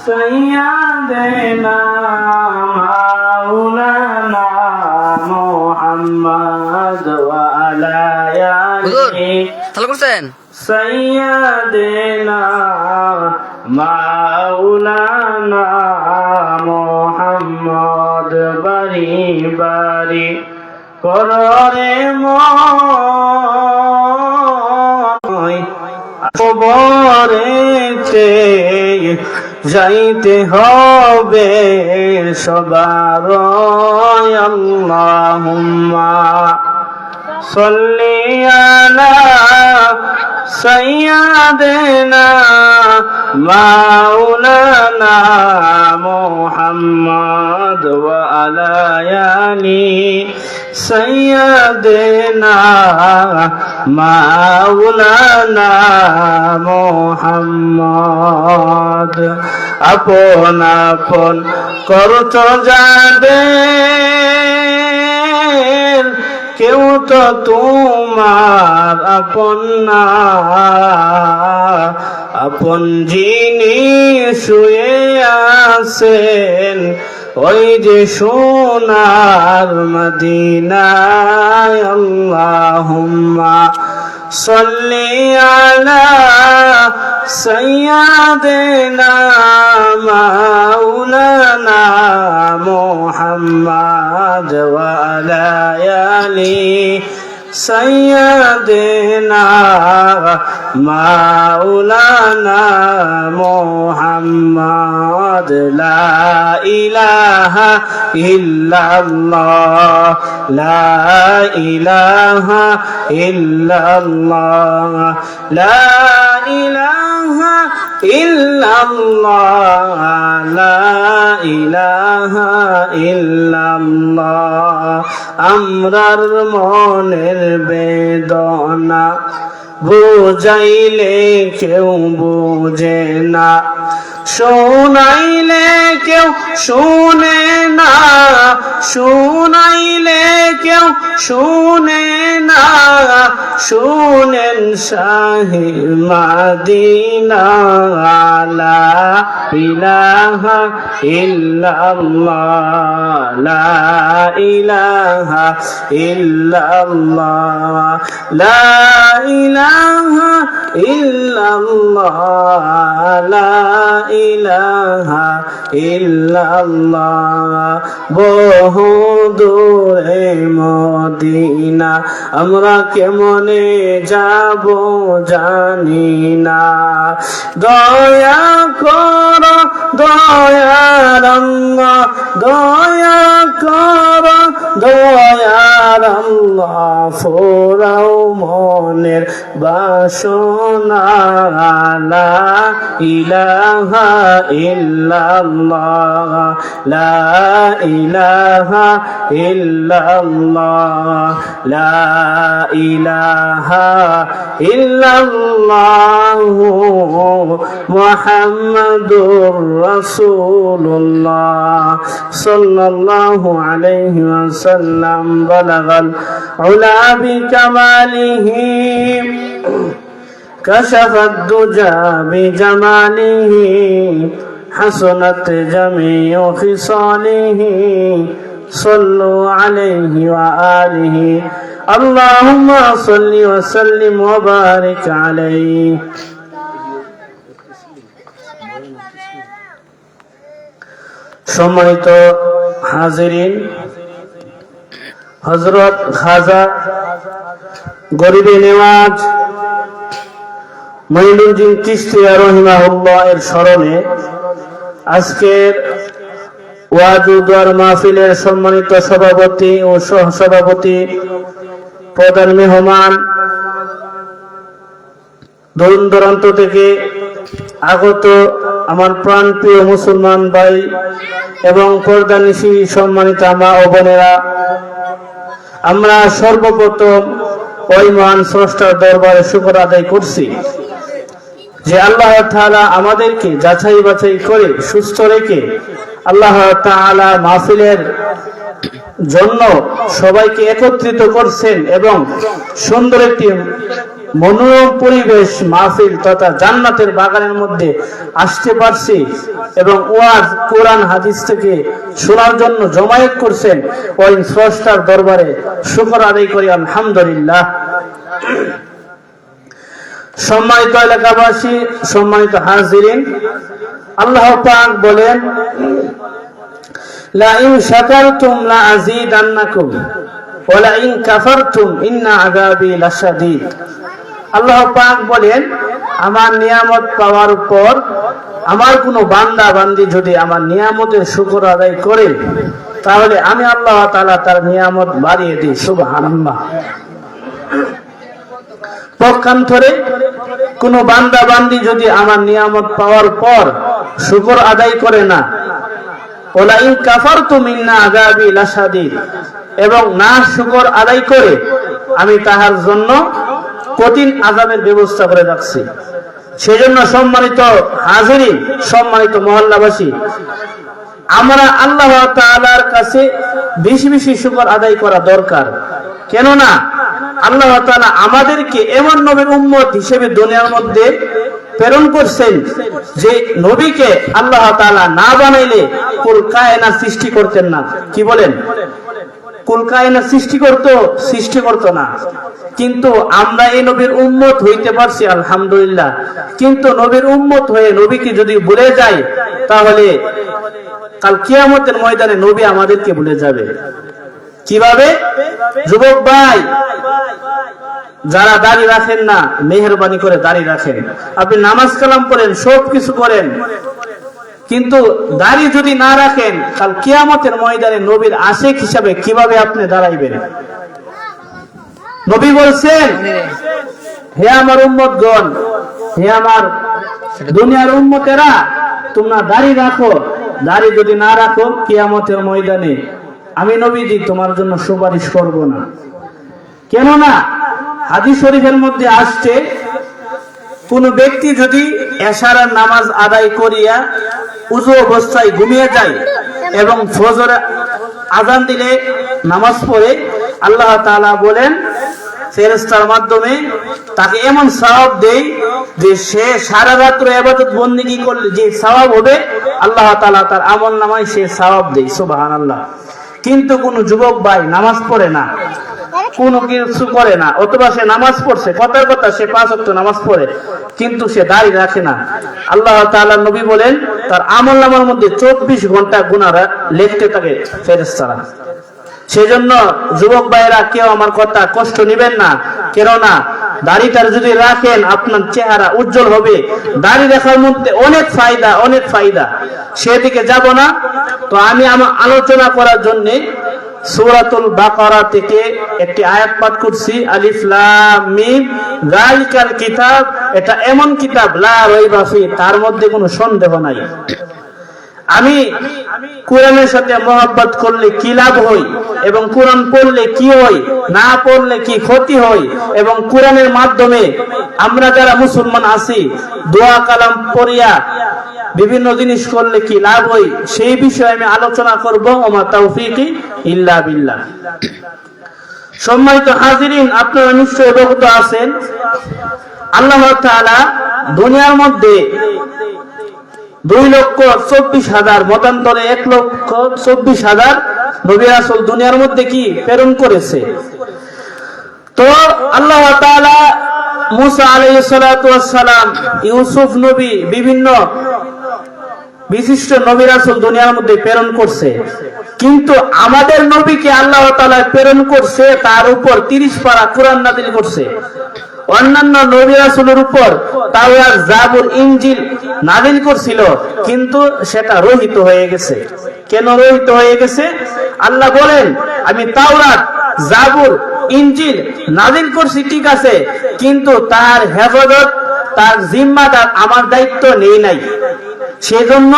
سيدنا مولانا محمد وعلى آله سيدنا مولانا محمد বারি বারি কররে ময় কবরেতে যাইতে হবে সবার আল্লাহুম্মা সাল্লি আলা সাইয়্যিদিনা মাওলানা মুহাম্মদ ওয়া আলা আলি সাইয়্যিদিনা মাওলানা মুহাম্মদ আপন আপন করত যাদের কেউ তো তোমার আপন না আপন যিনি শুয়ে আছেন ওই যে সোনার মদিনায় আল্লাহুম্মা সাল্লি আলা সাইয়্যিদিনা মাওলানা মুহাম্মদ ওয়া আলা আলি সাইয়্যিদিনা মাওলানা মুহাম্মদ লা ইলাহা ইল্লাল্লাহ লা ইলাহা ইল্লাল্লাহ লা ইলাহা ইল্লাল্লাহ লা ইলাহা ইল্লাল্লাহ আমরার মনের বেদনা বুঝাইলে কেউ বুঝে না শোনাইলে কেউ শুনে না শোনাইলে কেউ শুনে না শুনেন শাহে মদিনা লা ইলাহা ইল্লাল্লাহ লা ইলাহা ইল্লাল্লাহ লা ইলাহা ইল্লাল্লাহ লা ইলাহা ইল্লাল্লাহ বহু দূরে মদিনা আমরা কেমনে যাব জানি না দয়া কর দয়ার আল্লাহ দয়া কর দয়ার আল্লাহ ফোরাও মনের বাসনা লা ইলাহা ইল্লাল্লাহ লা ইলাহা ইল্লাল্লাহ লা ইলাহা ইল্লাল্লাহ মুহাম্মাদুর রাসূলুল্লাহ সাল্লাল্লাহু আলাইহি ওয়াসাল্লাম বালাগাল উলা বিকামালিহি كشف الدجى بجماله حسنت جميع خصاله صلوا عليه وآله اللهم صل وسلم وبارك عليه সম্মানিত হাজিরিন হযরত খাজা গরিবে নেওয়াজ মঈনুদ্দিন চিশতি রাহিমাহুল্লাহ এর স্মরণে আজকের ওয়াজ ও দোয়ার মাহফিলের সম্মানিত সভাপতি ও সহসভাপতি প্রধান মেহমান দূর দূরান্ত থেকে আগত আমার প্রাণপ্রিয় মুসলমান ভাই এবং পর্দানিশী সম্মানিত মা ও বোনেরা, আমরা সর্বপ্রথম ওই মহান স্রষ্টার দরবারে শুকর আদায় করছি যে আল্লাহ তাআলা আমাদেরকে যাচাই বাছাই করে সুস্থ রেখে আল্লাহ তাআলা মাহফিলের জন্য সবাইকে একত্রিত করছেন এবং সুন্দর একটি মনোরম পরিবেশ মাহফিল তথা জান্নাতের বাগানের মধ্যে আসতে পারছি এবং ওয়াজ কোরআন হাদিস থেকে শোনার জন্য জমায়েত করছেন, ওই স্রষ্টার দরবারে শুকর আদায় করি আলহামদুলিল্লাহ। সম্মানিত এলাকাবাসী, সম্মানিত হাজিরিন, আল্লাহ পাক বলেন, লা ইন শাকারতুম লা আযীদান্নাকুম ওয়া লা ইন কাফারতুম ইন্না আযাবি লাশাদীদ। আল্লাহ পাক বলেন, আমার নিয়ামত পাওয়ার পর আমার কোনো বান্দা বান্দি যদি আমার নিয়ামতের শুকর আদায় করে, তাহলে আমি আল্লাহ তাআলা তার নিয়ামত বাড়িয়ে দিই। সুবহানাল্লাহ। পক্ষান্তরে কোন বান্দা বান্দি যদি আমার নিয়ামত পাওয়ার পর শুকর আদায় করে না, ওলা ইন কাফারতুম ইন্না আযাবি লাশাদীদ, এবং না শুকর আদায় করে আমি তাহার জন্য কঠিন আযাবের ব্যবস্থা করে রাখছি। সেজন্য সম্মানিত হাজিরিন, সম্মানিত মহল্লাবাসী, আমরা আল্লাহ তাআলার কাছে বেশি বেশি শুকর আদায় করা দরকার। কেননা আল্লাহ তাআলা আমাদেরকে এমন নবীর উম্মত হিসেবে দুনিয়ার মধ্যে প্রেরণ করছেন যে নবীকে আল্লাহ তাআলা না বানাইলে কুল কায়নাত সৃষ্টি করতেন না। কি বলেন? কুল কায়নাত সৃষ্টি করতো না। কিন্তু আমরা এই নবীর উম্মত হইতে পারছি আলহামদুলিল্লাহ। কিন্তু নবীর উম্মত হয়ে নবীকে যদি ভুলে যাই, তাহলে কাল কিয়ামতের ময়দানে নবী আমাদেরকে ভুলে যাবে। কিভাবে? যুবক ভাই, যারা দাড়ি রাখেন না, মেহেরবানি করে দাড়ি রাখেন। আপনি নামাজ কালাম পড়েন, সব কিছু করেন, কিন্তু দাড়ি যদি না রাখেন, কাল কিয়ামতের ময়দানে নবীর আশিক হিসাবে কিভাবে আপনি দাঁড়াইবেন? নবী বলছেন, হে আমার উম্মতগণ, হে আমার দুনিয়ার উম্মতেরা, তোমরা দাড়ি রাখো। দাড়ি যদি না রাখো, কিয়ামতের ময়দানে আমি নবীজি তোমার জন্য সুপারিশ করব না। কেননা হাদিস শরীফের মধ্যে আসছে, কোন ব্যক্তি যদি এশারার নামাজ আদায় করিয়া উযু অবস্থায় ঘুমিয়ে যায় এবং ফজর আযান দিলে নামাজ পড়ে, আল্লাহ তাআলা বলেন ফেরেশতার মাধ্যমে তাকে এমন সওয়াব দেয় যে সে সারা রাত্র ইবাদত বন্দেগী করলে যে সওয়াব হবে, আল্লাহ তাআলা তার আমলনামায় সে সওয়াব দেয়। সুবহানাল্লাহ। কিন্তু কোন যুবক ভাই নামাজ পড়ে না, কোনো কিছু করে না, অথবা সে নামাজ পড়ছে, কথার কথা সে 5 ওয়াক্ত নামাজ পড়ে, কিন্তু সে দাড়ি রাখে না। আল্লাহ তাআলা নবী বলেন, তার আমলনামার মধ্যে 24 ঘন্টা গুনাহ লিখতে থাকে ফেরেশতারা। সেজন্য যুবক ভাইরা কেউ আমার কথা কষ্ট নেবেন না, কেননা দাড়িটা যদি রাখেন আপনার চেহারা উজ্জ্বল হবে। দাড়ি রাখার মধ্যে অনেক ফায়দা, সেদিকে যাব না। তো আমি আমার আলোচনা করার জন্য সূরাতুল বাকারা থেকে একটি আয়াত পাঠ করছি, আলিফ লাম মিম যালিকাল কিতাব। এটা এমন কিতাব লা রাইবা ফি, তার মধ্যে কোনো সন্দেহ নাই। আমি কোরআনের সাথে মহব্বত করলে কি লাভ হয়, এবং কোরআন পড়লে কি হয়, না পড়লে কি ক্ষতি হয়, এবং কোরআনের মাধ্যমে আমরা যারা মুসলমান আছি দোয়া কালাম পড়িয়া বিভিন্ন জিনিস করলে কি লাভ হয়, সেই বিষয়ে আমি আলোচনা করব। ওমা তাওফীকি ইল্লা বিল্লাহ। সম্মানিত হাজিরিন, আপনারা নিশ্চয়ই অবগত আছেন, আল্লাহ তাআলা দুনিয়ার মধ্যে 2,24,000 মতান্তরে 1,24,000 নবী রাসূল দুনিয়ার মধ্যে কি প্রেরণ করেছে। তো আল্লাহ তাআলা মুসা আলাইহিস সালাতু ওয়াস সালাম, ইউসুফ নবী, বিভিন্ন বিশিষ্ট নবী রাসূল দুনিয়ার মধ্যে প্রেরণ করছে। কিন্তু আমাদের নবীকে আল্লাহ তাআলা প্রেরণ করছে, তার উপর 30 পারা কোরআন নাযিল করছে। অন্যান্য নবী রাসূলের উপর তাওরাত, জাবুর, ইনজিল নাযিল করছিল, কিন্তু সেটা রহিত হয়ে গেছে। কেন রহিত হয়ে গেছে? আল্লাহ বলেন, আমি তাওরাত, জাবুর, ইনজিল নাযিল করছি ঠিক আছে, কিন্তু তার হেফাজত, তার জিম্মাদার আমার দায়িত্ব নেই নাই। সেজন্য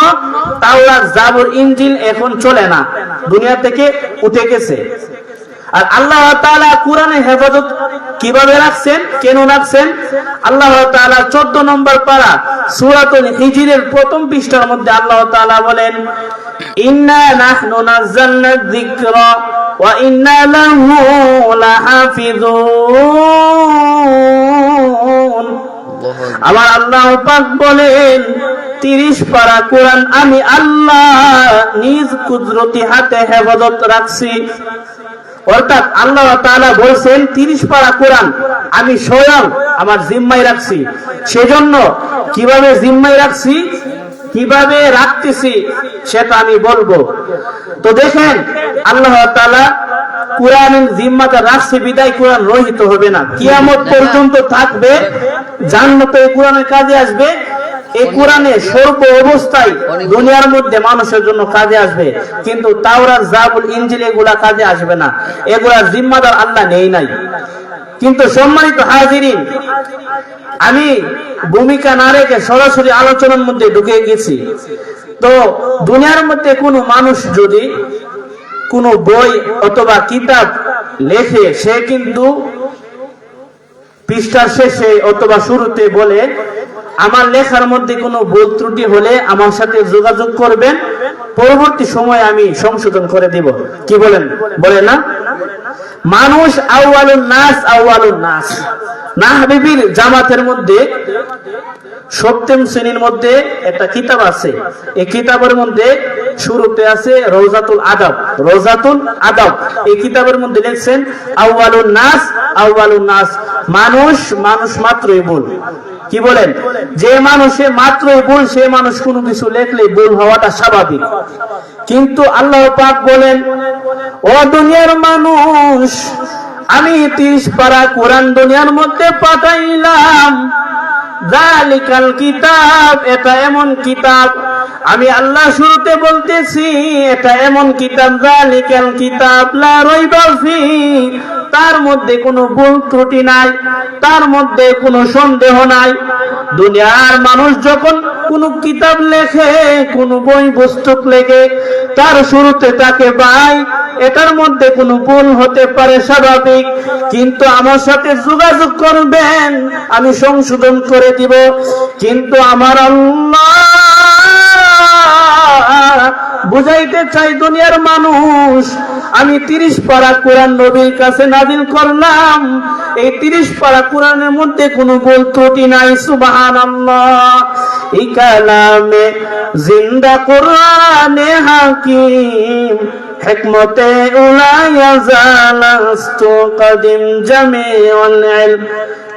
তাওরাত, জাবুর, ইনজিল এখন চলে না, দুনিয়া থেকে উঠে গেছে। আর আল্লাহ তাআলা কোরআনের হেফাজত কিভাবে রাখছেন, কেন রাখছেন? আল্লাহ তাআলা 14 নম্বর পারা সূরাতুল হিজরের প্রথম পৃষ্ঠার মধ্যে আল্লাহ তাআলা বলেন, ইন্না নাহনু নাযালনা যিকরা ওয়া ইন্না লাহু লাহাফিযুন। يعلمون আমার আল্লাহ পাক বলেন 30 পারা কোরআন আমি আল্লাহ নিজ কুদরতি হাতে হেফাজত রাখছি। অর্থাৎ আল্লাহ তাআলা বলেন 30 পারা কোরআন আমি স্বয়ং আমার জিম্মায় রাখছি। সেজন্য কিভাবে জিম্মায় রাখছি, কিভাবে রাখতেছি সেটা আমি বলবো। তো দেখেন আল্লাহ তাআলা কোরআনের জিম্মাটা রাখছে বিদায় কোরআন রহিত হবে না, কিয়ামত পর্যন্ত থাকবে, জান্নাতে কোরআনের কাজে আসবে। এই কোরআনে সর্ব অবস্থায় দুনিয়ার মধ্যে মানুষের জন্য কাজে আসবে, কিন্তু তাওরাত, জাবুর, ইনজিল এগুলা কাজে আসবে না, এগুলা জিম্মাদার আল্লাহ নেই নাই। কিন্তু সম্মানিত হাজিরিন, আমি ভূমিকা না রেখে সরাসরি আলোচনার মধ্যে ঢুকে গেছি। তো দুনিয়ার মধ্যে কোনো মানুষ যদি কোনো বই অথবা কিতাব লেখে, সে কিন্তু পৃষ্ঠার শেষে অথবা শুরুতে বলে আমার লেখার মধ্যে কোনো ভুল ত্রুটি হলে আমার সাথে যোগাযোগ করবেন, পরবর্তী সময়ে আমি সংশোধন করে দিব। কি বলেন, বলে না? মানুষ আউয়ালুন নাস, আউয়ালুন নাস। নাহবিবির জামাতের মধ্যে সপ্তম শ্রেণীর মধ্যে একটা কিতাব আছে। এই কিতাবের মধ্যে শুরুতে আছে রওজাতুল আদাব, রওজাতুল আদাব। এই কিতাবের মধ্যে লিখছেন আউয়ালুন নাস, আউয়ালুন নাস। মানুষ মাত্রই ভুল। কি বলেন? যে মানুষে মাত্রই ভুল, সে মানুষ কোনো কিছু লেখলে ভুল হওয়াটা স্বাভাবিক। কিন্তু আল্লাহ পাক বলেন, ও দুনিয়ার মানুষ, আমি 30 পারা কোরআন দুনিয়ার মধ্যে পাঠাইলাম। যালিকাল কিতাব, এটা এমন কিতাব, আমি আল্লাহ শুরুতে বলতেছি এটা এমন কিতাব, যালিকাল কিতাব লা রাইবা ফি, তার মধ্যে কোনো ভুল ত্রুটি নাই, তার মধ্যে কোনো সন্দেহ নাই। দুনিয়ার মানুষ যখন কোনো কিতাব লেখে, কোনো বই পুস্তক লেখে, তার শুরুতে তাকে ভাই এটার মধ্যে কোনো ভুল হতে পারে, স্বাভাবিক, কিন্তু আমার সাথে যোগাযোগ করবেন, আমি সংশোধন করে দিব। কিন্তু আমার আল্লাহ বুঝাইতে চাই দুনিয়ার মানুষ, আমি 30 পারা কোরআন নবীর কাছে নাযিল করলাম, এই 30 পারা কোরআনের মধ্যে কোনো ভুল ত্রুটি নাই। সুবহানাল্লাহ। এই কালামে জিন্দা কোরআনে হাকিম, হিকমতে উলায়া জালাস্তু কদিম জামিউল ইলম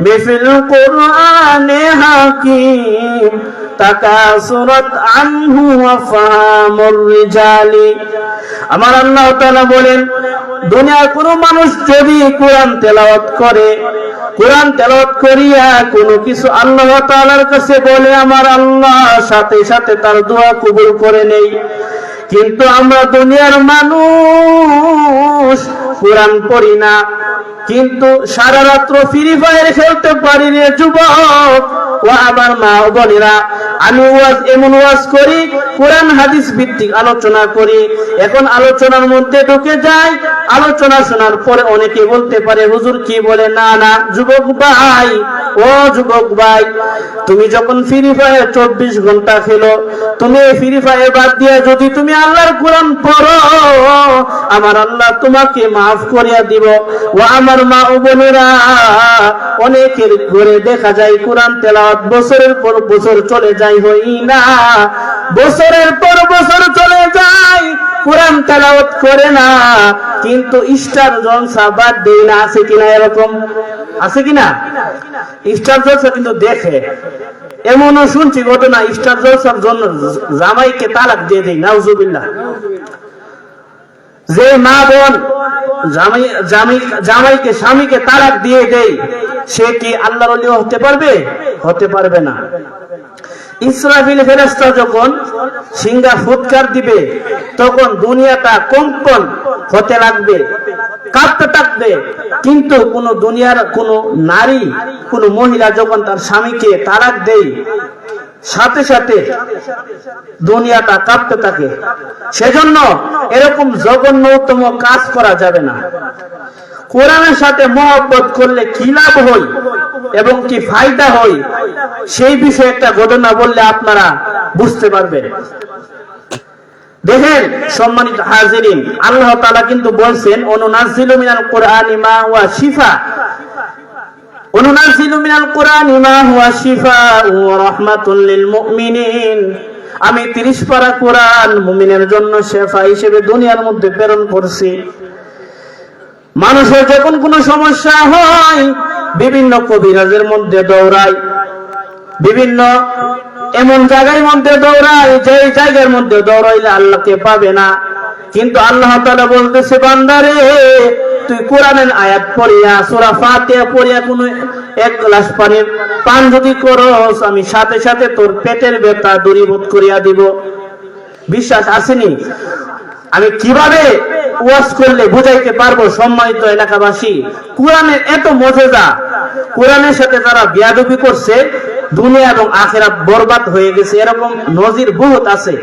বিফিল কোরআনে হাকিম তাকাসুরাত আনহু আফহামুর রিজালি। আমার আল্লাহ তাআলা বলেন, দুনিয়ার কোনো মানুষ যদি কোরআন তেলাওয়াত করে, কোরআন তেলাওয়াত করিয়া কোনো কিছু আল্লাহ তাআলার কাছে বলে, আমার আল্লাহ সাথে সাথে তার দোয়া কবুল করে নেই। কিন্তু আমরা দুনিয়ার মানুষ কোরআন পড়ি না, কিন্তু সারা রাত্র ফ্রি ফায়ার খেলতে পারি রে যুবক। ও আমার মা ও বোনেরা, আমি এমন ওয়াজ করি, কোরআন হাদিস ভিত্তিক আলোচনা করি। এখন আলোচনার মধ্যে ঢুকে যাই, আলোচনা শোনার পরে অনেকে বলতে পারে, হুজুর কি বলে? না না যুবক ভাই, ও যুবক ভাই, তুমি যখন ফ্রি ফায়ার 24 ঘন্টা খেলো, তুমি ফ্রি ফায়ার বাদ দিয়ে যদি তুমি আল্লাহর কোরআন পড়ো, আমার আল্লাহ তোমাকে মাফ করিয়া দিব। ও আমার মা ও বোনেরা, অনেকের ঘরে দেখা যায় কোরআন তেলাওয়াত বছরের পর বছর চলে যায়, হই না, বছরের পর বছর চলে যায়, কোরআন তেলাওয়াত করে না, কিন্তু স্টার জলসা বাদ দেয় না। আছে কিনা এরকম? আছে কিনা? স্টার জলসা কিন্তু দেখে। এমনও শুনছি ঘটনা, স্টার জলসার জন্য জামাইকে তালাক দিয়ে দেয়, নাউজুবিল্লাহ। যে মা বোন জামাইকে স্বামীকে তালাক দিয়ে দেয়, সে কি আল্লাহর ওলি হতে পারবে? হতে পারবে না। ইসরাফিল ফেরেশতা যখন সিংহা ফুৎকার দিবে, তখন দুনিয়াটা কম্পন হতে লাগবে, কাঁপতে থাকবে। কিন্তু কোন দুনিয়ার কোন নারী, কোন মহিলা যখন তার স্বামীকে তালাক দেয়, সাথে সাথে দুনিয়াটা কাঁপতে থাকে। সেজন্য এরকম জঘন্যতম কাজ করা যাবে না। কোরআনের সাথে মহব্বত করলে কি লাভ হয় এবং কি ফায়দা হয়, সেই বিষয়ে একটা ঘটনা বললে আপনারা বুঝতে পারবেন। দেখেন সম্মানিত হাজিরিন, আল্লাহ তাআলা কিন্তু বলছেন, অনুনাজ্জিলু মিনাল কুরআনি মা হুয়া শিফা وننزل من القرآن ما هو شفاء ورحمة للمؤمنين। আমি 30 পারা কোরআন মুমিনের জন্য শেফা হিসেবে দুনিয়ার মধ্যে প্রেরণ করছি। মানুষের যখন কোনো সমস্যা হয় বিভিন্ন কবিরাজের মধ্যে দৌড়ায়, বিভিন্ন এমন জায়গার মধ্যে দৌড়ায় যে জায়গার মধ্যে দৌড়াইলে আল্লাহকে পাবে না। কিন্তু আল্লাহ তাআলা বলতেছে, বান্দারে তুই কোরআনের আয়াত পড়িয়া সূরা ফাতিহা পড়িয়া কোন এক গ্লাস পানির পান যদি করস, আমি সাথে সাথে তোর পেটের ব্যথা দূরীভূত করিয়া দিব। বিশ্বাস আসেনি? আমি কিভাবে ওয়াজ করলে বুঝাইতে পারবো সম্মানিত এলাকাবাসী? কোরআনের এত মজেজা, কোরআনের সাথে যারা বিয়াদবি করছে দুনিয়া এবং আখিরাত বরবাদ হয়ে গেছে। এরকম নজির বহুত আছে।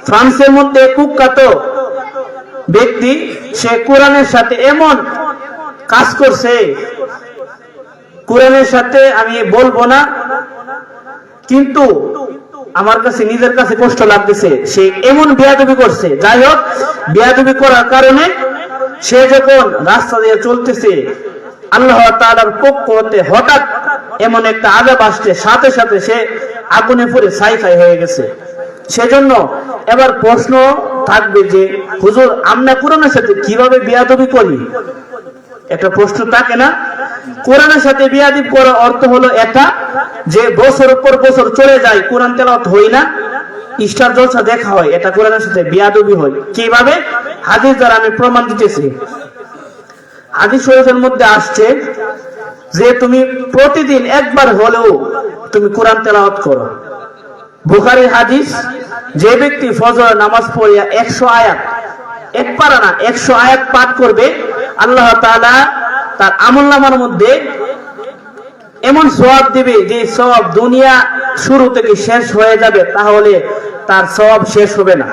ফ্রান্সের মধ্যে কুখ্যাত ব্যক্তি, সে কোরআনের সাথে এমন কাজ করছে, কোরআনের সাথে আমি বলবো না, কিন্তু আমার কাছে নিজের কাছে কষ্ট লাগতেছে। সে এমন বেয়াদবি করছে। যাই হোক, বেয়াদবি করার কারণে সে যখন রাস্তা দিয়ে চলতেছে, আল্লাহ তাআলার পক্ষ হতে হঠাৎ এমন একটা আযাব আসছে, সাথে সাথে সে আগুনে পড়ে ছাই হয়ে গেছে। সেজন্য এবার প্রশ্ন থাকবে যে হুজুর, আমরা কোরআনের সাথে কিভাবে বেয়াদবি করি? একটা প্রশ্ন থাকে না? কোরআনের সাথে বেয়াদবি করার অর্থ হলো এটা যে বছর পর বছর চলে যায়, কোরআন তেলাওয়াত হয় না, ইস্টার জলসা দেখা হয়, এটা কোরআনের সাথে বেয়াদবি হয়। কিভাবে? হাদিস দ্বারা আমি প্রমাণ দিতেছি। হাদিস শরীফের মধ্যে আসছে যে তুমি প্রতিদিন একবার হলেও তুমি কোরআন তেলাওয়াত করো। বুখারীর হাদিস, যে ব্যক্তি ফজর নামাজ পড়িয়া 100 আয়াত, এক পারা না 100 আয়াত পাঠ করবে, আল্লাহ তাআলা তার আমলনামার মধ্যে এমন সওয়াব দিবে যে সওয়াব দুনিয়া শুরু থেকে শেষ হয়ে যাবে, তাহলে তার সওয়াব শেষ হবে না।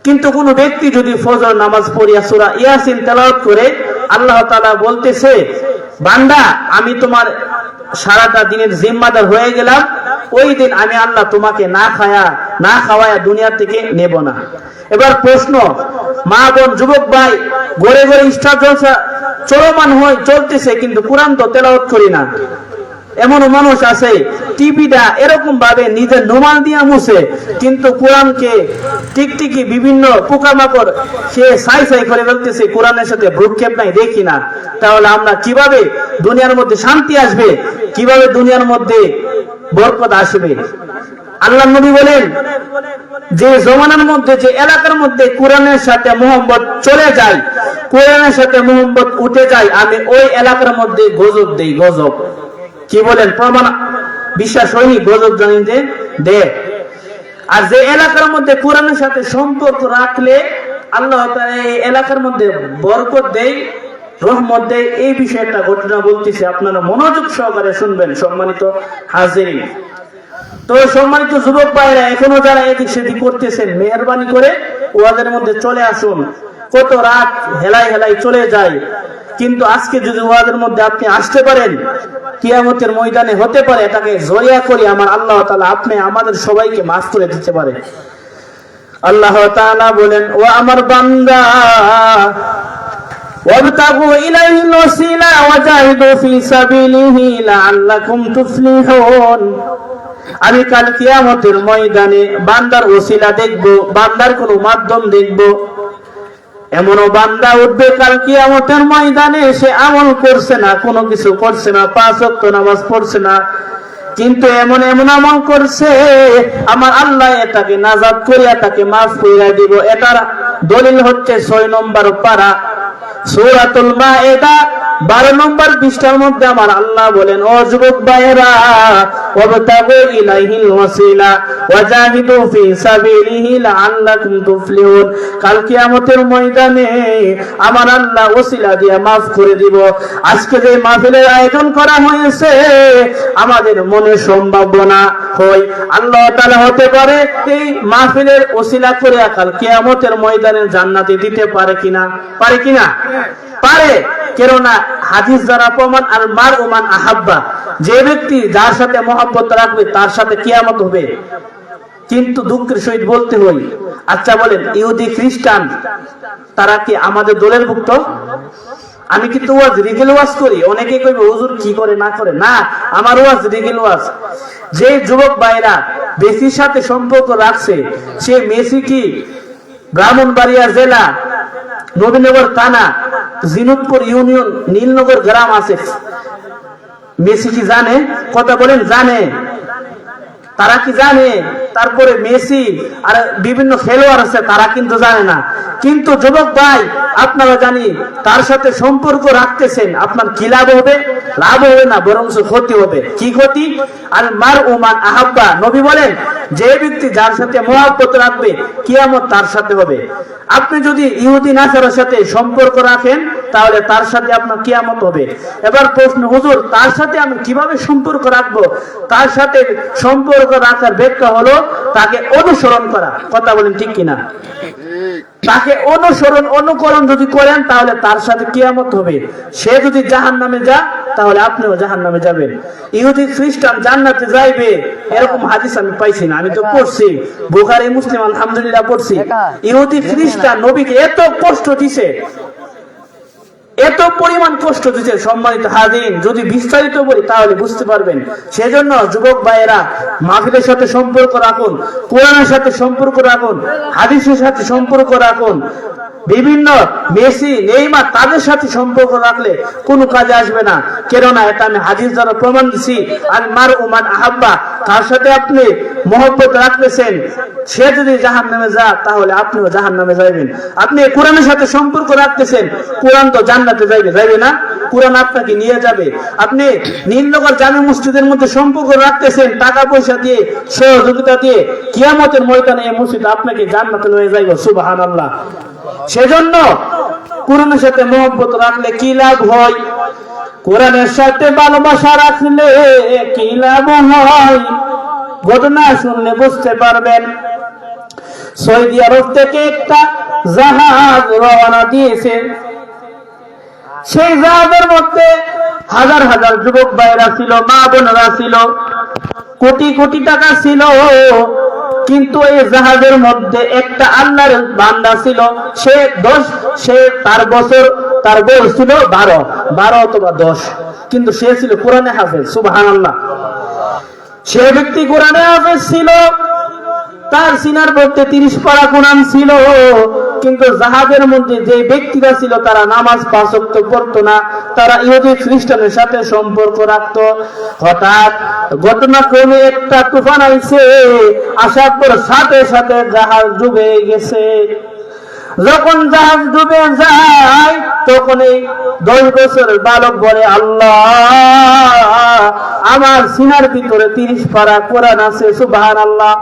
কিন্তু কোন ব্যক্তি যদি ফজর নামাজ পড়িয়া সূরা ইয়াসিন তেলাওয়াত করে, আল্লাহ তাআলা বলতেছে, বান্দা আমি তোমার সারাটা দিনের জিম্মাদার হয়ে গেলাম, ওই দিন আমি আল্লাহ তোমাকে না খাওয়ায়া দুনিয়া থেকে নেব না। এবার প্রশ্ন, মা বোন যুবক ভাই, ঘরে ঘরে ইস্টার জলসা চলমান হয়, চলতেছে, কিন্তু কোরআন তো তেলাওয়াত করি না। এমন মানুষ আছে টিভিটা এরকম ভাবে নিজের নোমাল দিয়া মুছে, কিন্তু কোরআনকে টিকটিকি বিভিন্ন পোকামাকড় সে ছাই করে ফেলতেছে, কোরআনের সাথে ভ্রুক্ষেপ নাই, দেখি না। তাহলে আমরা কিভাবে দুনিয়ার মধ্যে শান্তি আসবে, কিভাবে দুনিয়ার মধ্যে বরকত আসবে? আল্লাহ নবী বলেন, যে জমানার মধ্যে, যে এলাকার মধ্যে কোরআনের সাথে মোহাম্মদ চলে যায়, কোরআনের সাথে মোহাম্মদ উঠে যায়, আমি ওই এলাকার মধ্যে গজব দেই। গজব কি বলেন? প্রমাণ বিশ্বাস হয়নি? গজব জানিতে দে। আর যে এলাকার মধ্যে কোরআনের সাথে সম্পর্ক রাখলে আল্লাহ তাআলা এই এলাকার মধ্যে বরকত দেয়, রহমত দেয়। এই বিষয়ে একটা ঘটনা বলতেছি, আপনারা মনোযোগ সহকারে শুনবেন সম্মানিত হাজিরিন। তো সম্মানিত যুবক ভাইরা, এখনো যারা এদিক সেদিক করতেছেন, মেহেরবানি করে ওয়াজের মধ্যে চলে আসুন। কত রাত হেলাই চলে যায়, কিন্তু আজকে যদি ওয়াজের মধ্যে আপনি আসতে পারেন, কিয়ামতের ময়দানে হতে পারে এটাকে জরিয়া করি আমার আল্লাহ তাআলা আপনি আমাদের সবাইকে মাফ করে দিতে পারে। আল্লাহ তাআলা বলেন, ও আমার বান্দা, ওয়াবতাগু ইলাইহিল ওয়াসিলা ওয়াজাহিদু ফি সাবিলিহি লাআল্লাকুম তুফলিহুন। আমি কাল কিয়ামতের ময়দানে বান্দার ওসিলা দেখব, বান্দার কোন মাধ্যম দেখব। এমনও বান্দা উঠবে কাল কিয়ামতের ময়দানে, সে আমল করছে না, কোনো কিছু করছে না, 5 ওয়াক্ত নামাজ পড়ছে না, কিন্তু এমন আমল করছে আমার আল্লাহ এটাকে নাজাত করিয়া তাকে মাফ করিয়া দিব। এটার দলিল হচ্ছে 6 নম্বর পারা সূরাতুল মায়েদা 12 নম্বর পৃষ্ঠার মধ্যে আমার আল্লাহ বলেন, ও যুবক ভাইরা, ওয়াবতাগু ইলাইহিল ওয়াসিলা ওয়াজাহিদু ফি সাবিলিহি লাআল্লাকুম তুফলিহুন। কাল কিয়ামতের ময়দানে আমার আল্লাহ ওসিলা দিয়ে maaf করে দিব। আজকে যে মাহফিলের আয়োজন করা হয়েছে, আমাদের মনে সম্ভাবনা হয় আল্লাহ তাআলা হতে পারে এই মাহফিলের ওসিলা করে কাল কিয়ামতের ময়দানে জান্নাতে দিতে পারে কিনা? পারে কিনা? পারে। কেননা হাদিস দ্বারা প্রমাণ, আল মারউ মান আহাব্বা, যে ব্যক্তি যার সাথে মহব্বত রাখবে তার সাথে কিয়ামত হবে। কিন্তু দুঃখের সহিত বলতে হয়, আচ্ছা বলেন, ইহুদি খ্রিস্টান তারা কি আমাদের দলের ভুক্ত? আমি কিন্তু ওয়াজ রিগেল ওয়াজ করি। অনেকে কইবে হুজুর কি করে না করে, না, আমার ওয়াজ রিগেল ওয়াজ। যে যুবক ভাইরা মেসির সাথে সম্পর্ক রাখছে, সে মেসি কি ব্রাহ্মণবাড়িয়া জেলা নবীনগর থানা জিনুদপুর ইউনিয়ন নীলনগর গ্রাম আছে, মেসি কি জানে? কথা বলেন, জানে? তারা কি জানে? তারপরে মেসি আর বিভিন্ন খেলোয়াড় আছে, তারা কিন্তু জানে না। কিন্তু যুবক ভাই, আপনারা জানি তার সাথে সম্পর্ক রাখতেছেন, আপনার কি লাভ হবে? লাভ হবে না, বরং ক্ষতি হবে। কি ক্ষতি? আর মার উমান আহাব্বা, নবী বলেন যে ব্যক্তি যার সাথে মহব্বত রাখবে কিয়ামত তার সাথে হবে। আপনি যদি ইহুদি নাসারার সাথে সম্পর্ক রাখেন তাহলে তার সাথে আপনার কিয়ামত হবে। এবার প্রশ্ন, হুজুর তার সাথে আমি কিভাবে সম্পর্ক রাখবো? তার সাথে সম্পর্ক রাখার ব্যাখ্যা হলো তাকে অনুসরণ করা। কথা বলেন ঠিক কিনা? তাকে অনুকরণ যদি করেন তাহলে তার সাথে কিয়ামত হবে। সে যদি জাহান্নামে যায় তাহলে আপনিও জাহান্নামে যাবেন। ইহুদি খ্রিস্টান জান্নাতে যাইবে এরকম হাদিস আমি পাইছি না, আমি তো পড়ছি বুখারী মুসলিম আলহামদুলিল্লাহ পড়ছি। ইহুদি খ্রিস্টান নবীকে এত কষ্ট দিছে, এত পরিমাণ কষ্ট দিচ্ছে। সম্মানিত হাজিরিন, যদি বিস্তারিত বলি তাহলে বুঝতে পারবেন। সেজন্য যুবক ভাইয়েরা মাহফিলের সাথে সম্পর্ক রাখুন, কোরআনের সাথে সম্পর্ক রাখুন, হাদিসের সাথে সম্পর্ক রাখুন। বিভিন্ন মেসি নেইমার তাদের সাথে সম্পর্ক রাখলে কোনো কাজে আসবে না, কেননা এটা আমি হাদিস দ্বারা প্রমাণ দিছি। আর মার উমান আহাব্বা, তার সাথে আপনি মহব্বত রাখতেছেন, সে যদি জাহান্নামে যায় তাহলে আপনিও জাহান্নামে যাবেন। আপনি কোরআনের সাথে সম্পর্ক রাখতেছেন, কোরআন তো জান্নাতে যাবে না? কোরআন আপনাকে নিয়ে যাবে। আপনি নীলনগর জামে মসজিদের মধ্যে সম্পর্ক রাখতেছেন, টাকা পয়সা দিয়ে, সহযোগিতা দিয়ে, কিয়ামতের ময়দানে এই মসজিদ আপনাকে জান্নাতে নিয়ে যাইবে। সুবহানাল্লাহ। সেজন্য কোরআনের সাথে মহব্বত রাখলে কি লাভ হয়? কোরআনের সাথে ভালোবাসা রাখলে কি লাভ হয়? ঘটনা শুনলে বুঝতে পারবেন। সৌদি আরব থেকে একটা জাহাজ রওনা দিয়েছে। সেই জাহাজের মধ্যে হাজার হাজার যুবক ভাইরা ছিল, মা বোনেরা ছিল, কোটি কোটি টাকা ছিল। কিন্তু এই জাহাজের মধ্যে একটা আল্লাহর বান্দা ছিল, তার বয়স ছিল 12 অথবা 10, কিন্তু সে ছিল কোরআনে হাফেজ। সুবহানাল্লাহ। সে ব্যক্তি কোরআনে হাফেজ ছিল, তার সিনার মধ্যে 30 পারা কোরআন ছিল। কিন্তু জাহাজের মধ্যে যে ব্যক্তিরা ছিল তারা নামাজ 5 ওয়াক্ত পড়তো না, তারা ইহুদি খ্রিস্টানের সাথে সম্পর্ক রাখতো। হঠাৎ ঘটনাক্রমে একটা তুফান আইছে, আসার পর সাথে সাথে জাহাজ ডুবে গেছে। যখন জাহাজ ডুবে যায় তখন এই 10 বছরের বালক বলে, আল্লাহ আমার সিনার ভিতরে 30 পারা কোরআন আছে। সুবহানাল্লাহ।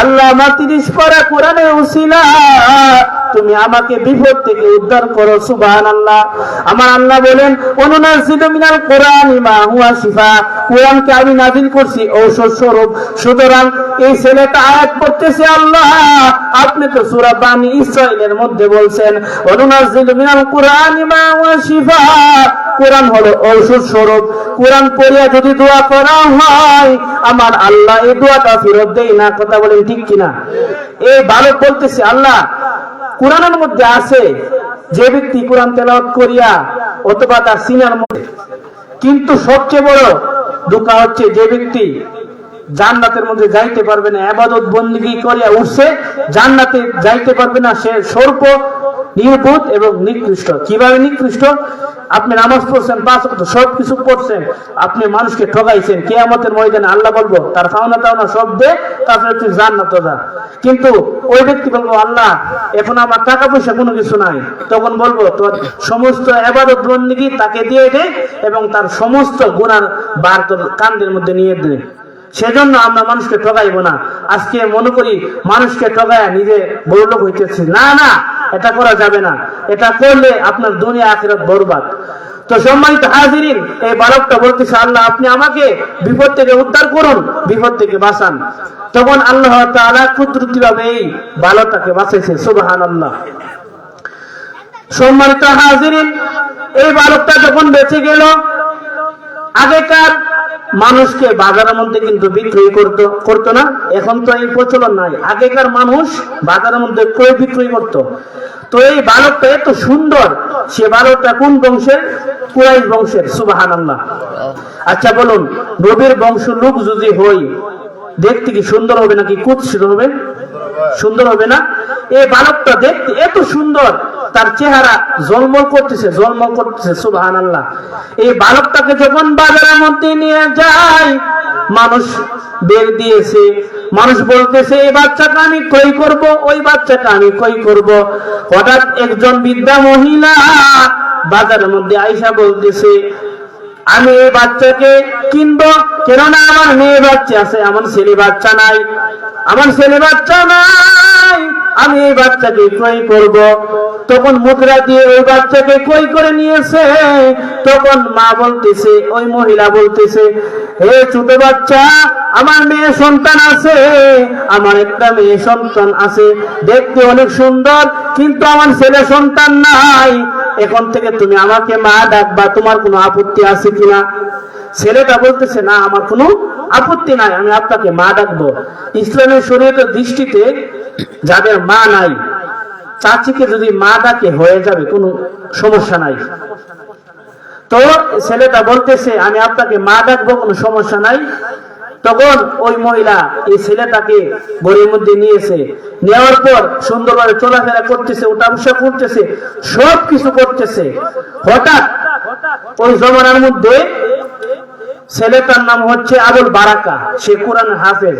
আল্লাহ আমার 30 পারা কোরআনের উসিলা তুমি আমাকে বিপদ থেকে উদ্ধার করো। সুবহানাল্লাহ। আমার আল্লাহ বলেন, অনুনাজিলু মিনাল কোরআনি মা হুয়া শিফা, কোরআনকে আমি নাযিল করছি ঔষধ স্বরূপ। সুতরাং এই ছেলেটা আয়াত পড়তেছে, আল্লাহ আপনি তো সূরা বানী ইসরাঈলের মধ্যে বলছেন অনুনাজিলু মিনাল কোরআনি মা হুয়া শিফা, কোরআন হলো ঔষধ স্বরূপ। কোরআন পড়িয়া যদি দোয়া করা হয় আমার আল্লাহ এই দোয়াটা ফেরত দেয় না। কথা বলেন ঠিক কিনা? এই বালক বলতেছে, আল্লাহ কোরআনের মধ্যে আছে যে ব্যক্তি কোরআন তেলাওয়াত করিয়া অথবা তার সিনার মধ্যে, কিন্তু সবচেয়ে বড় ধোঁকা হচ্ছে যে ব্যক্তি জান্নাতের মধ্যে যাইতে পারবে না, ইবাদত বندگی করিয়া উঠছে জান্নাতে যাইতে পারবে না, সে সর্ব নির্বোধ এবং নিকৃষ্ট। কিভাবে নিকৃষ্ট? আপনি নামাজ পড়ছেন, 5 ওয়াক্ত সবকিছু পড়ছেন, আপনি মানুষকে ঠকাইছেন, কিয়ামতের ময়দানে আল্লাহ বলবো তার খাওনা টাওনা সব দে, তারপরে তুই জান্নাতে যা। কিন্তু ওই ব্যক্তি বলবো, আল্লাহ এখন আমার টাকা পয়সা কোনো কিছু নাই। তখন বলবো তোর সমস্ত ইবাদত বندگی তাকে দিয়ে দে এবং তার সমস্ত গুনার বার তোর কাঁধের মধ্যে নিয়ে দে। সেজন্য আমরা মানুষকে ঠকাইবো না। আজকে মনে করি মানুষকে ঠকায় নিজে বড়লোক হইতেছি, না না, এটা করা যাবে না। এটা করলে আপনার দুনিয়া আখিরাত বরবাদ। তো সম্মানিত হাজিরিন, এই বালকটা বলতেছে, আল্লাহ আপনি আমাকে বিপদ থেকে উদ্ধার করুন, বিপদ থেকে বাঁচান। তখন আল্লাহ তাআলা কুদরতিভাবে এই বালকটাকে বাঁচাইছে। সুবহানাল্লাহ। সম্মানিত হাজিরিন, এই বালকটা যখন বেঁচে গেল, আগেকার মানুষকে বাজারের মধ্যে কিন্তু বিক্রি করতো না। এখন তো এই প্রচলন নাই। আগেকার মানুষ বাজারের মধ্যে ক্রয় বিক্রয় করতো। তো এই বালকটা এত সুন্দর, সে বালকটা কোন বংশের? কুরাইশ বংশের। সুবহানাল্লাহ। আচ্ছা বলুন, নবীর বংশ লোক যদি হই, দেখতে কি সুন্দর হবে নাকি কুৎসিত হবে? সুন্দর হবে না? এই বালকটা দেখতে এত সুন্দর, তার চেহারা জলমল করতেছে, জলমল করতেছে। সুবহানাল্লাহ। এই বালকটাকে যখন বাজারের মধ্যে নিয়ে যায়, মানুষ বের দিয়েছে, মানুষ বলতেছে এই বাচ্চাটা আমি ক্রয় করব, ওই বাচ্চাটা আমি ক্রয় করব। হঠাৎ একজন বৃদ্ধা মহিলা বাজারের মধ্যে আইসা বলতেছে আমি এই বাচ্চাকে কিনবো, কেননা আমার মেয়ে বাচ্চা আছে, আমার ছেলে বাচ্চা নাই, আমার ছেলে বাচ্চা নাই, আমি এই বাচ্চাকে ক্রয় করব। তখন মুদ্রা দিয়ে ওই বাচ্চাকে ক্রয় করে নিয়েছে। তখন মা বলতেছে, ওই মহিলা বলতেছে, হে ছোট বাচ্চা, আমার মেয়ে সন্তান আছে, আমার একটা মেয়ে সন্তান আছে, দেখতে অনেক সুন্দর, কিন্তু আমার ছেলে সন্তান নাই। এখন থেকে তুমি আমাকে মা ডাকবা, তোমার কোনো আপত্তি আছে কিনা? ছেলেটা বলতেছে, না, আমার কোনো আপত্তি নাই, আমি আপনাকে মা ডাকবো। ইসলামের শরীয়তের দৃষ্টিতে যাদের মা নাই, চাচিকে যদি মা ডাকে হয়ে যাবে, কোনো সমস্যা নাই। তো ছেলেটা বলতেছে আমি আপনাকে মা ডাকবো, কোনো সমস্যা নাই। তখন ওই মহিলা এই ছেলেটাকে ঘরের মধ্যে নিয়েছে, নেওয়ার পর সুন্দরভাবে চলাফেরা করতেছে, ওটা বসা করতেছে, সব কিছু করতেছে। হঠাৎ ওই জমানার মধ্যে ছেলেটার নাম হচ্ছে আবুল বারাকা, সে কোরআন হাফেজ।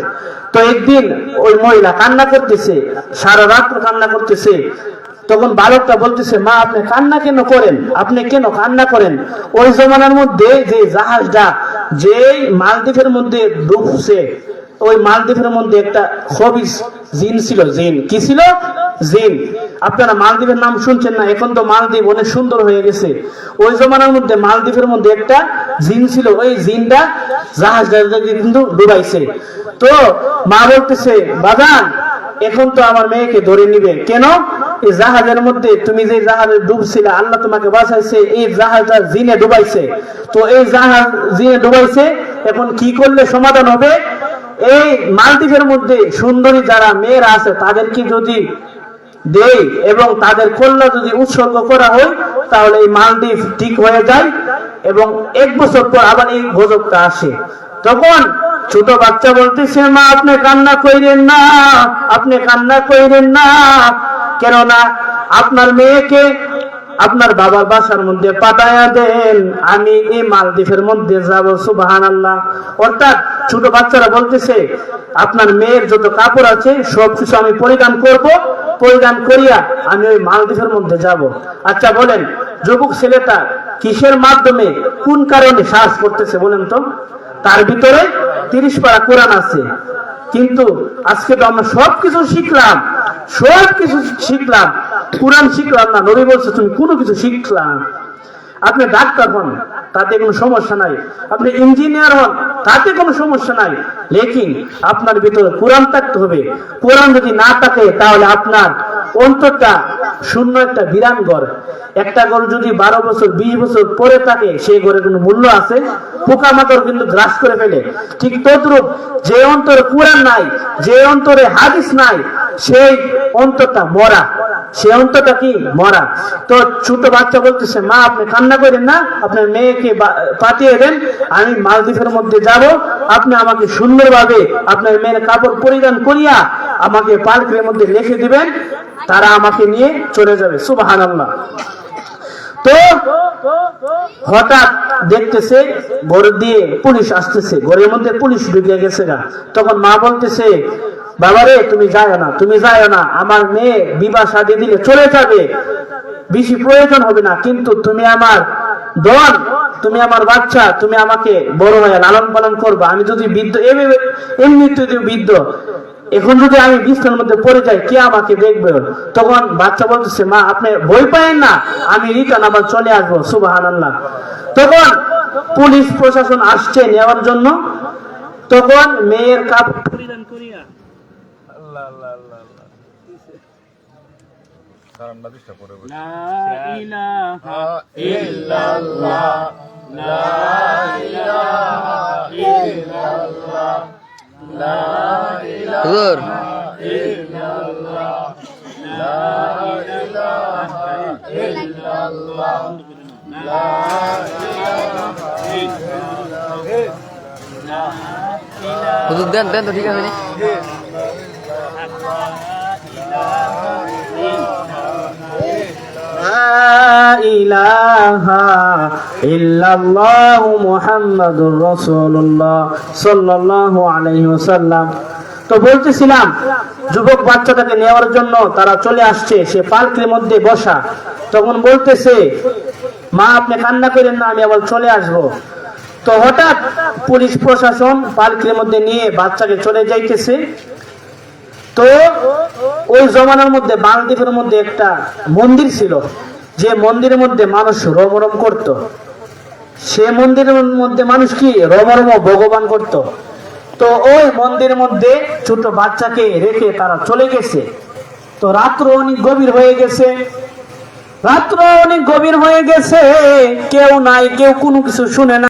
তো একদিন ওই মহিলা কান্না করতেছে, সারা রাত কান্না করতেছে। তখন বালকটা বলতেছে, মা আপনি কান্না কেন করেন? আপনি কেন কান্না করেন? ওই জমানার মধ্যে যে জাহাজটা যে মালদ্বীপের মধ্যে ডুবছে, ওই মালদ্বীপের মধ্যে একটা খবিস জিন ছিল। জিন কি ছিল? জিন। আপনারা মালদ্বীপের নাম শুনছেন না? এখন তো মালদ্বীপ অনেক সুন্দর হয়ে গেছে। ওই জমানার মধ্যে মালদ্বীপের মধ্যে একটা জিন ছিল, ওই জিনটা জাহাজটাকে কিন্তু ডুবাইছে। তো মা বলতেছে, বাজান এখন তো আমার মেয়েকে ধরে নিবে। কেন? এই জাহাজের মধ্যে তুমি যে জাহাজে ডুবছিলে, আল্লাহ তোমাকে বাঁচাইছে, এই জাহাজটা জিনে ডুবাইছে। তো এই জাহাজ জিনে ডুবাইছে, এখন কি করলে সমাধান হবে? এই মালদ্বীপের মধ্যে সুন্দরী যারা মেয়েরা আছে, তাদেরকে যদি দেই এবং তাদের কল্যাণ যদি উৎসর্গ করা হয়, তাহলে এই মালদ্বীপ ঠিক হয়ে যায় এবং 1 বছর পর আবার এই গজবটা আসে। তখন ছোট বাচ্চা বলতেছে, মা আপনি কান্না কইরেন না, আপনি কান্না কইরেন না, কেননা আপনার মেয়েকে আপনার বাবার বাসার মধ্যে পাঠায়া দেন, আমি এই মালদ্বীপের মধ্যে যাব। সুবহানাল্লাহ। অর্থাৎ ছোট বাচ্চারা বলতেছে আপনার মেয়ের যত কাপড় আছে সবকিছু আমি পরিধান করব, পরিধান করিয়া আমি ওই মালদ্বীপের মধ্যে যাব। আচ্ছা বলেন, যুবক ছেলেটা কিসের মাধ্যমে কোন কারণে সাহস করতেছে বলেন তো? তার ভিতরে 30 পারা কোরআন আছে, কিন্তু আজকে তো আমরা সবকিছু শিখলাম, সবকিছু শিখলাম, কোরআন শিখলাম না। নবী বলছে তুমি কোনো কিছু শিখলাম। আপনি ডাক্তার হন, তাতে কোনো সমস্যা নাই, আপনি ইঞ্জিনিয়ার হন, তাতে কোনো সমস্যা নাই, লেকিন আপনার ভিতরে কোরআন থাকতে হবে। কোরআন যদি না থাকে, তাহলে আপনার অন্তরটা শূন্য একটা বিরান ঘর। একটা ঘর যদি 12 বছর 20 বছর পরে থাকে, সেই ঘরে কোনো মূল্য আছে? পোকামাকড় কিন্তু গ্রাস করে ফেলে। ঠিক তদ্রূপ যে অন্তরে কোরআন নাই, যে অন্তরে হাদিস নাই, সেই অন্তরটা মরা, সে অন্তরটা কি? মরা। তো ছোট বাচ্চা বলতেছে, মা আপনি কান্না করেন না, আপনার মেয়েকে পাঠিয়ে দেন, আমি মালদ্বীপের মধ্যে যাব, আপনি আমাকে সুন্দরভাবে আপনার মেয়ের কাপড় পরিধান করিয়া আমাকে পালকির মধ্যে লিখে দিবেন, তারা আমাকে নিয়ে চলে যাবে। সুবহানাল্লাহ। তো হঠাৎ দেখতেছে ঘর দিয়ে পুলিশ আসতেছে, ঘরের মধ্যে পুলিশ ঢুকে গেছে গা। তখন মা বলতেছে, বাবারে তুমি যাও না, তুমি যাও না, আমার মেয়ে বিবাহ শাদী দিলে চলে যাবে, বেশি প্রয়োজন হবে না, কিন্তু তুমি আমার ধন, তুমি আমার বাচ্চা, তুমি আমাকে বড় হয়ে লালন পালন করবা। আমি যদি বৃদ্ধ, এমনি যদি বৃদ্ধ, এখন যদি আমি বিছানার মধ্যে পড়ে যাই, কে আমাকে দেখবে? তখন বাচ্চা বলতেছে, মা আপনি ভয় পায়েন না, আমি রিটার্ন আবার চলে আসবো। সুবহানাল্লাহ। তখন পুলিশ প্রশাসন আসছে নেওয়ার জন্য। তখন মেয়ের কাপড় পরিধান করিয়া লা ইলাহা ইল্লাল্লাহ হুজুর হুজুর দেন দেন তো ঠিক আছে নি لا إله إلا الله محمد رسول الله صلى الله عليه وسلم। তো বলতেছিলাম যুবক বাচ্চাটাকে নেওয়ার জন্য তারা চলে আসছে, সে পালকির মধ্যে বসা। তখন বলতেছে, মা আপনি কান্না করেন না, আমি আবার চলে আসব। তো হঠাৎ পুলিশ প্রশাসন পালকির মধ্যে নিয়ে বাচ্চাকে চলে যাইতেছে। তো ওই জমানার মধ্যে বালদ্বীপের মধ্যে একটা মন্দির ছিল, যে মন্দিরের মধ্যে মানুষ রমরম করত। সে মন্দিরের মধ্যে মানুষ কি রমরম ভগবান করত। তো ওই মন্দিরের মধ্যে ছোট বাচ্চাকে রেখে তারা চলে গেছে। তো রাত্র অনেক গভীর হয়ে গেছে, কেউ নাই, কেউ কোনো কিছু শুনে না।